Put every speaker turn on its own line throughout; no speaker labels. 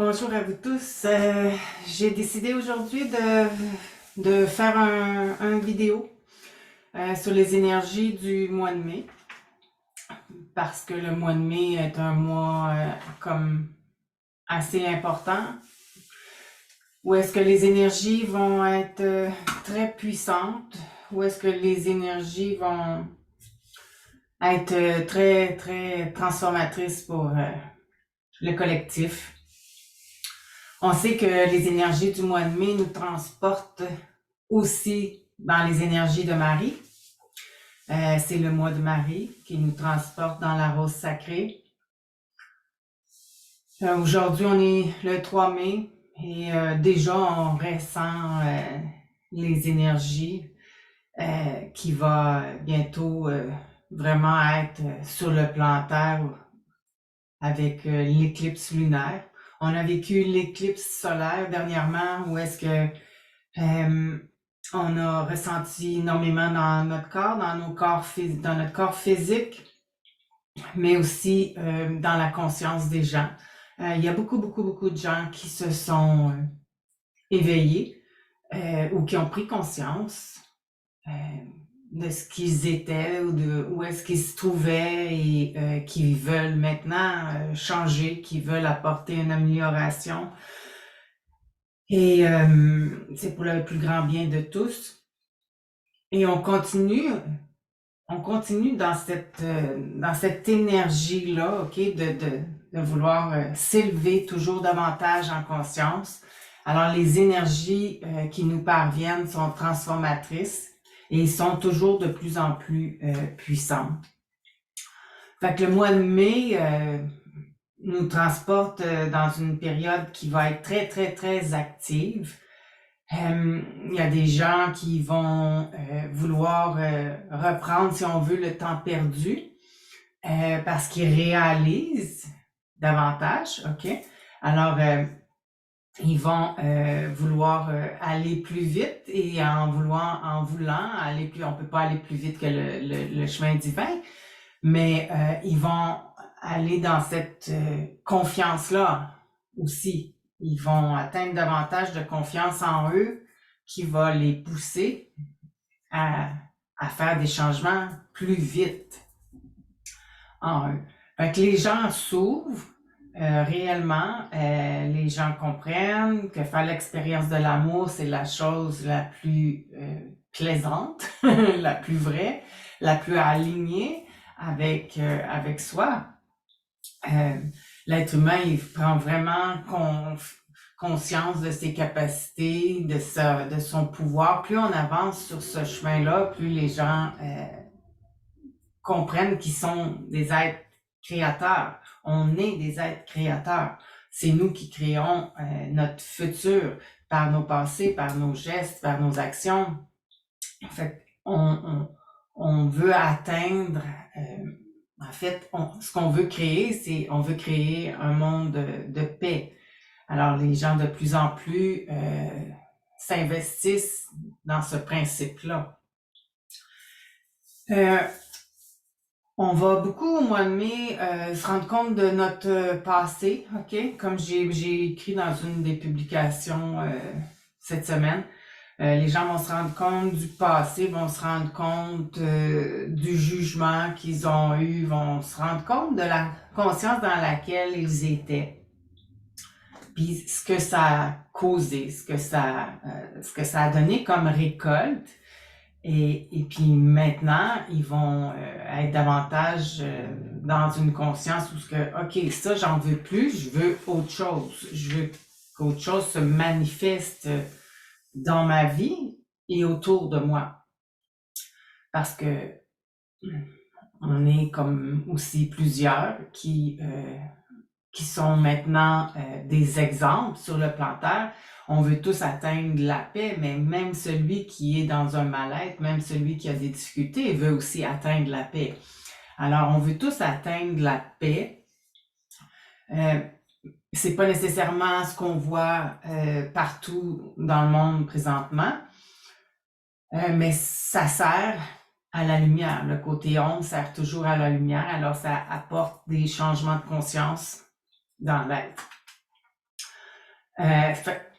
Bonjour à vous tous. J'ai décidé aujourd'hui de faire un vidéo sur les énergies du mois de mai parce que le mois de mai est un mois comme assez important où est-ce que les énergies vont être très puissantes, où est-ce que les énergies vont être très très transformatrices pour le collectif. On sait que les énergies du mois de mai nous transportent aussi dans les énergies de Marie. C'est le mois de Marie qui nous transporte dans la rose sacrée. Aujourd'hui, on est le 3 mai et déjà on ressent les énergies qui va bientôt vraiment être sur le plan Terre avec l'éclipse lunaire. On a vécu l'éclipse solaire dernièrement où est-ce que on a ressenti énormément dans notre corps, dans notre corps physique, mais aussi dans la conscience des gens. Il y a beaucoup de gens qui se sont éveillés ou qui ont pris conscience de ce qu'ils étaient ou de où est-ce qu'ils se trouvaient et qui veulent maintenant changer, qui veulent apporter une amélioration. Et c'est pour le plus grand bien de tous. Et on continue dans cette énergie-là, ok, de vouloir s'élever toujours davantage en conscience. Alors les énergies qui nous parviennent sont transformatrices et sont toujours de plus en plus puissantes. Fait que le mois de mai nous transporte dans une période qui va être très active. Il y a des gens qui vont vouloir reprendre, si on veut, le temps perdu parce qu'ils réalisent davantage, ok? Alors, ils vont vouloir aller plus vite et en voulant aller plus, on peut pas aller plus vite que le chemin divin, mais ils vont aller dans cette confiance-là aussi. Ils vont atteindre davantage de confiance en eux qui va les pousser à faire des changements plus vite en eux. Fait que les gens s'ouvrent réellement, les gens comprennent que faire l'expérience de l'amour, c'est la chose la plus plaisante, la plus vraie, la plus alignée avec soi. L'être humain, il prend vraiment conscience de ses capacités, de son pouvoir. Plus on avance sur ce chemin-là, plus les gens comprennent qu'ils sont des êtres créateurs. On est des êtres créateurs. C'est nous qui créons notre futur par nos passés, par nos gestes, par nos actions. En fait, on veut atteindre en fait, ce qu'on veut créer, c'est on veut créer un monde de paix. Alors, les gens de plus en plus s'investissent dans ce principe-là. On va beaucoup au mois de mai se rendre compte de notre passé, ok? Comme j'ai écrit dans une des publications cette semaine. Les gens vont se rendre compte du passé, vont se rendre compte du jugement qu'ils ont eu, vont se rendre compte de la conscience dans laquelle ils étaient. Puis ce que ça a causé, ce que ça a donné comme récolte. Et puis maintenant, ils vont être davantage dans une conscience où ce que, ok, ça j'en veux plus, je veux autre chose. Je veux qu'autre chose se manifeste dans ma vie et autour de moi. Parce que on est comme aussi plusieurs qui sont maintenant des exemples sur le plan Terre. On veut tous atteindre la paix, mais même celui qui est dans un mal-être, même celui qui a des difficultés, veut aussi atteindre la paix. Alors, on veut tous atteindre la paix. C'est pas nécessairement ce qu'on voit partout dans le monde présentement, mais ça sert à la lumière. Le côté ombre sert toujours à la lumière, alors ça apporte des changements de conscience dans l'être. Fait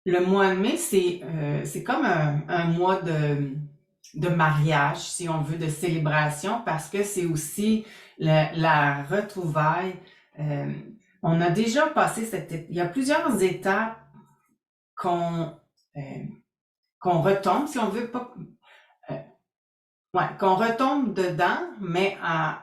le mois de mai, c'est comme un mois de mariage, si on veut, de célébration, parce que c'est aussi la retrouvaille. Euh, on a déjà passé il y a plusieurs étapes qu'on euh, qu'on retombe, si on veut pas, euh, ouais, qu'on retombe dedans, mais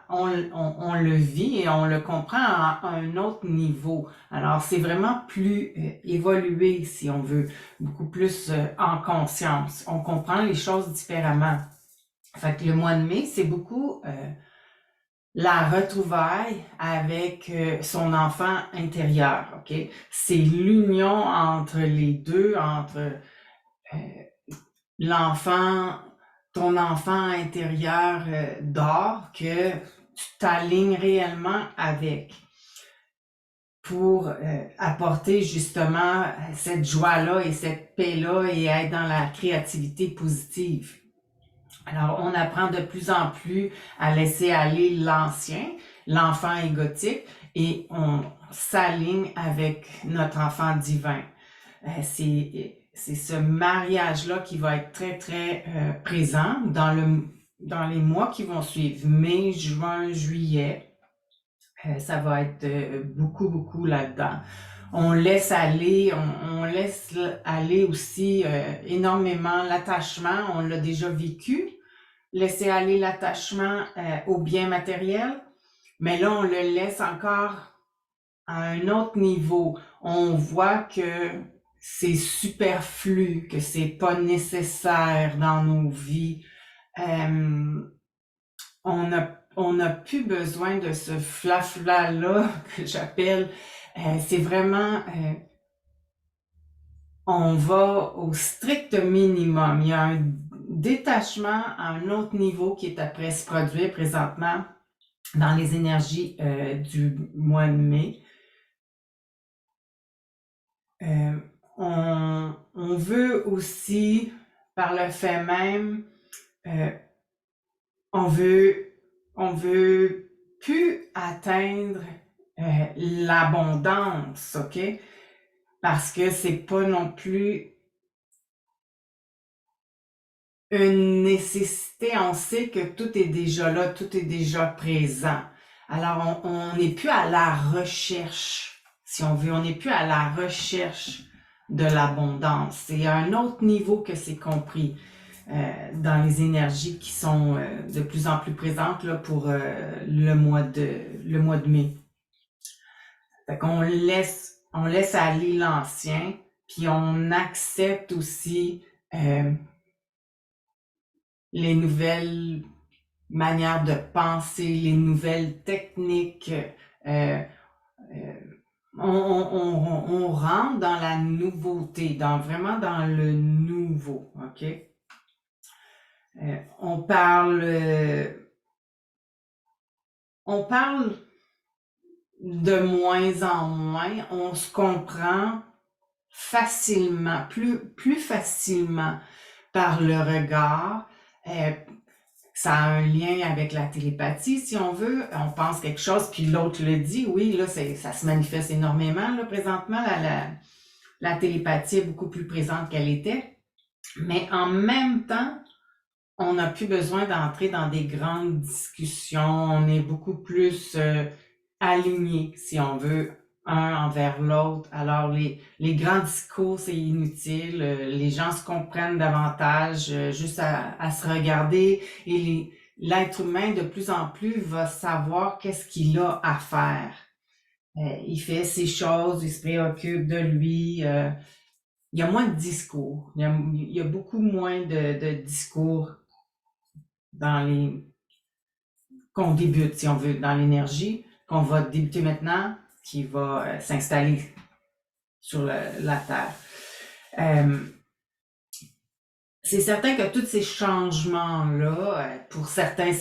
on le vit et on le comprend à un autre niveau. Alors, c'est vraiment plus évolué, si on veut, beaucoup plus en conscience. On comprend les choses différemment. Fait que le mois de mai, c'est beaucoup la retrouvaille avec son enfant intérieur, OK? C'est l'union entre les deux, entre euh, l'enfant, ton enfant intérieur dort, que tu t'alignes réellement avec pour apporter justement cette joie-là et cette paix-là et être dans la créativité positive. Alors, on apprend de plus en plus à laisser aller l'ancien, l'enfant égotique, et on s'aligne avec notre enfant divin. C'est ce mariage-là qui va être très, très présent dans les mois qui vont suivre, mai, juin, juillet. Ça va être beaucoup, beaucoup là-dedans. On laisse aller, on laisse aller aussi énormément l'attachement. On l'a déjà vécu, laisser aller l'attachement aux biens matériels, mais là, on le laisse encore à un autre niveau. On voit que c'est superflu, que c'est pas nécessaire dans nos vies. Euh, on n'a plus besoin de ce flafla-là que j'appelle. C'est vraiment, on va au strict minimum. Il y a un détachement à un autre niveau qui est après se produire présentement dans les énergies du mois de mai. Euh, on veut aussi, par le fait même, euh, on veut, on veut plus atteindre l'abondance, OK? Parce que c'est pas non plus une nécessité. On sait que tout est déjà là, tout est déjà présent. Alors, on n'est plus à la recherche, si on veut, on n'est plus à la recherche de l'abondance. C'est à un autre niveau que c'est compris dans les énergies qui sont de plus en plus présentes là, pour le mois de mai. Fait qu'on on laisse aller l'ancien, puis on accepte aussi les nouvelles manières de penser, les nouvelles techniques. Euh, euh, on rentre dans la nouveauté, vraiment dans le nouveau, OK? On parle de moins en moins, on se comprend facilement, plus facilement par le regard. Ça a un lien avec la télépathie, si on veut. On pense quelque chose, puis l'autre le dit. Oui, là, ça se manifeste énormément, là, présentement. La télépathie est beaucoup plus présente qu'elle était. Mais en même temps, on n'a plus besoin d'entrer dans des grandes discussions. On est beaucoup plus alignés, si on veut, un envers l'autre. Alors, les grands discours, c'est inutile. Les gens se comprennent davantage juste à se regarder. Et l'être humain, de plus en plus, va savoir qu'est-ce qu'il a à faire. Il fait ses choses, il se préoccupe de lui. Il y a moins de discours. Il y a beaucoup moins de discours dans les qu'on débute, si on veut, dans l'énergie, qu'on va débuter maintenant, qui va s'installer sur la Terre. C'est certain que tous ces changements-là, pour certains,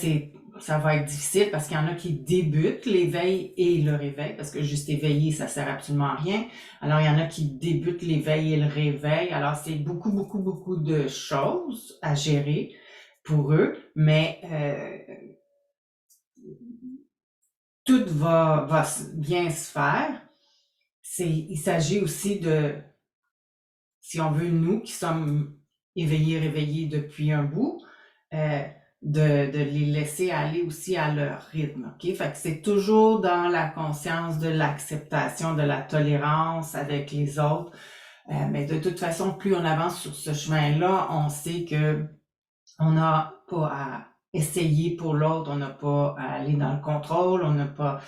ça va être difficile parce qu'il y en a qui débutent l'éveil et le réveil, parce que juste éveiller, ça sert absolument à rien. Alors, il y en a qui débutent l'éveil et le réveil. Alors, c'est beaucoup, beaucoup, beaucoup de choses à gérer pour eux, mais tout va bien se faire. il s'agit aussi de, si on veut, nous qui sommes réveillés depuis un bout, euh, de les laisser aller aussi à leur rythme, OK? Fait que c'est toujours dans la conscience de l'acceptation, de la tolérance avec les autres. Mais de toute façon, plus on avance sur ce chemin-là, on sait que on n'a pas à essayer pour l'autre, on n'a pas à aller dans le contrôle, on n'a pas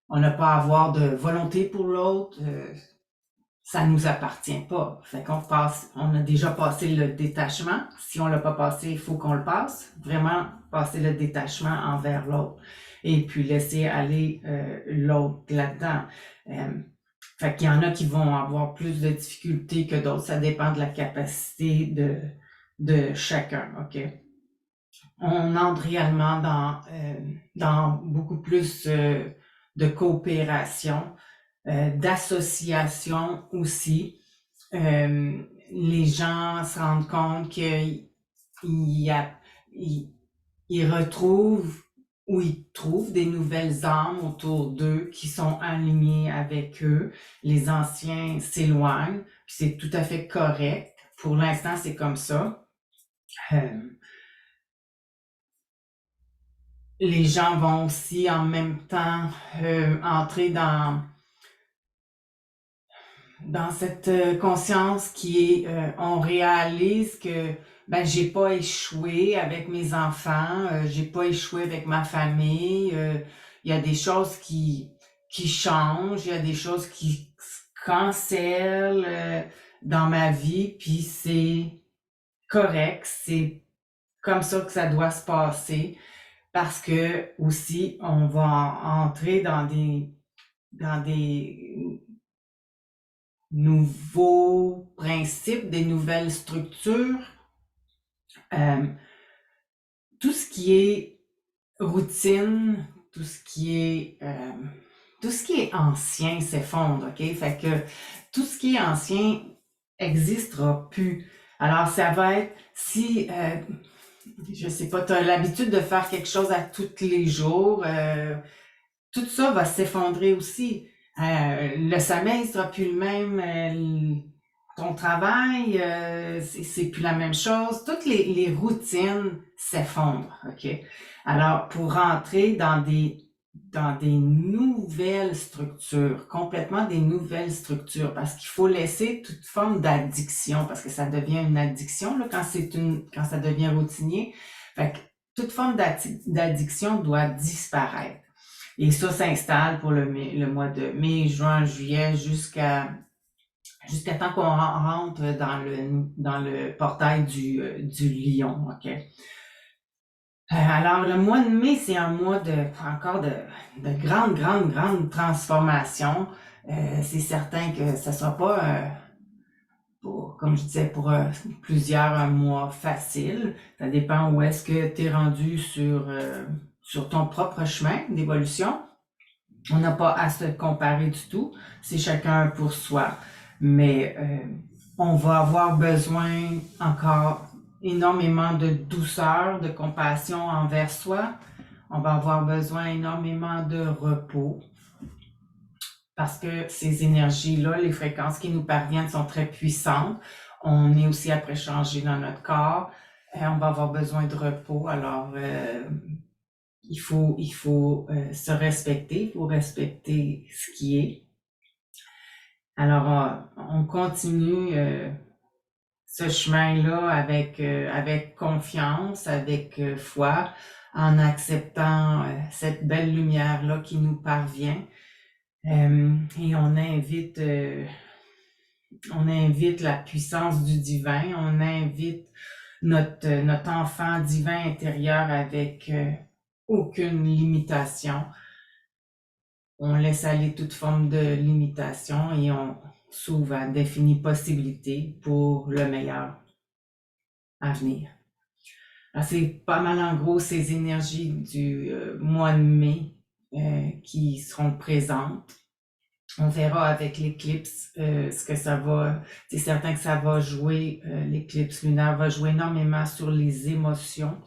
à avoir de volonté pour l'autre. Ça nous appartient pas. Fait qu'on passe, on a déjà passé le détachement. Si on l'a pas passé, il faut qu'on le passe. Vraiment passer le détachement envers l'autre. Et puis laisser aller l'autre là-dedans. Fait qu'il y en a qui vont avoir plus de difficultés que d'autres. Ça dépend de la capacité de chacun, OK? On entre réellement dans beaucoup plus de coopération, d'association aussi. Les gens se rendent compte qu'ils ils retrouvent ou ils trouvent des nouvelles âmes autour d'eux qui sont alignées avec eux. Les anciens s'éloignent, puis c'est tout à fait correct. Pour l'instant, c'est comme ça. Les gens vont aussi en même temps entrer dans cette conscience qui est, on réalise que ben j'ai pas échoué avec mes enfants, j'ai pas échoué avec ma famille, il y a des choses qui changent, il y a des choses qui se cancellent dans ma vie, puis c'est correct, c'est comme ça que ça doit se passer, parce que aussi on va entrer dans des nouveaux principes, des nouvelles structures. Euh, tout ce qui est routine, tout ce qui est ancien s'effondre, OK? Fait que tout ce qui est ancien existera plus. Alors, ça va être, si, je sais pas, tu as l'habitude de faire quelque chose à tous les jours, tout ça va s'effondrer aussi. Le sommeil sera plus le même, ton travail, c'est plus la même chose. Toutes les routines s'effondrent, OK? Alors, pour rentrer dans des nouvelles structures, complètement des nouvelles structures, parce qu'il faut laisser toute forme d'addiction, parce que ça devient une addiction, là, quand ça devient routinier. Fait que toute forme d'addiction doit disparaître. Et ça s'installe pour le mois de mai, juin, juillet, jusqu'à temps qu'on rentre dans le portail du lion, OK? Alors, le mois de mai, c'est un mois encore de grande, grande, grande transformation. C'est certain que ça sera pas, comme je disais, pour plusieurs mois faciles. Ça dépend où est-ce que tu es rendu sur ton propre chemin d'évolution. On n'a pas à se comparer du tout. C'est chacun pour soi. Mais on va avoir besoin encore énormément de douceur, de compassion envers soi. On va avoir besoin énormément de repos parce que ces énergies-là, les fréquences qui nous parviennent sont très puissantes. On est aussi après changé dans notre corps. On va avoir besoin de repos. Alors, il faut se respecter, il faut respecter ce qui est. Alors, on continue ce chemin-là avec confiance, avec foi, en acceptant cette belle lumière-là qui nous parvient. Et on invite la puissance du divin, on invite notre enfant divin intérieur avec aucune limitation. On laisse aller toute forme de limitation et on s'ouvre à d'infinies possibilités pour le meilleur à venir. Alors, c'est pas mal en gros ces énergies du mois de mai qui seront présentes. On verra avec l'éclipse ce que ça va. C'est certain que ça va jouer, l'éclipse lunaire va jouer énormément sur les émotions.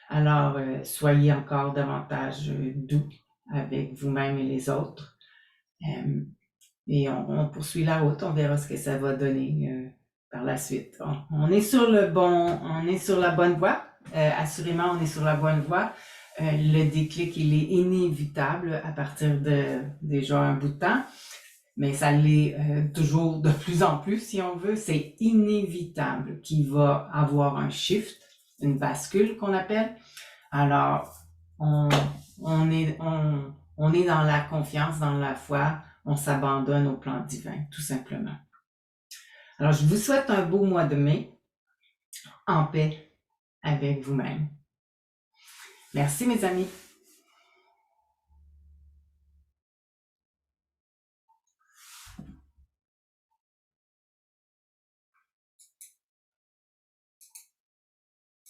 Alors, soyez encore davantage doux avec vous-même et les autres. Et on poursuit la route, on verra ce que ça va donner par la suite. On est sur la bonne voie. Assurément, on est sur la bonne voie. Le déclic, il est inévitable à partir de déjà un bout de temps, mais ça l'est toujours de plus en plus, si on veut. C'est inévitable qu'il va avoir un shift, une bascule qu'on appelle. Alors, on est dans la confiance, dans la foi, on s'abandonne au plan divin, tout simplement. Alors, je vous souhaite un beau mois de mai en paix avec vous-même. Merci, mes amis.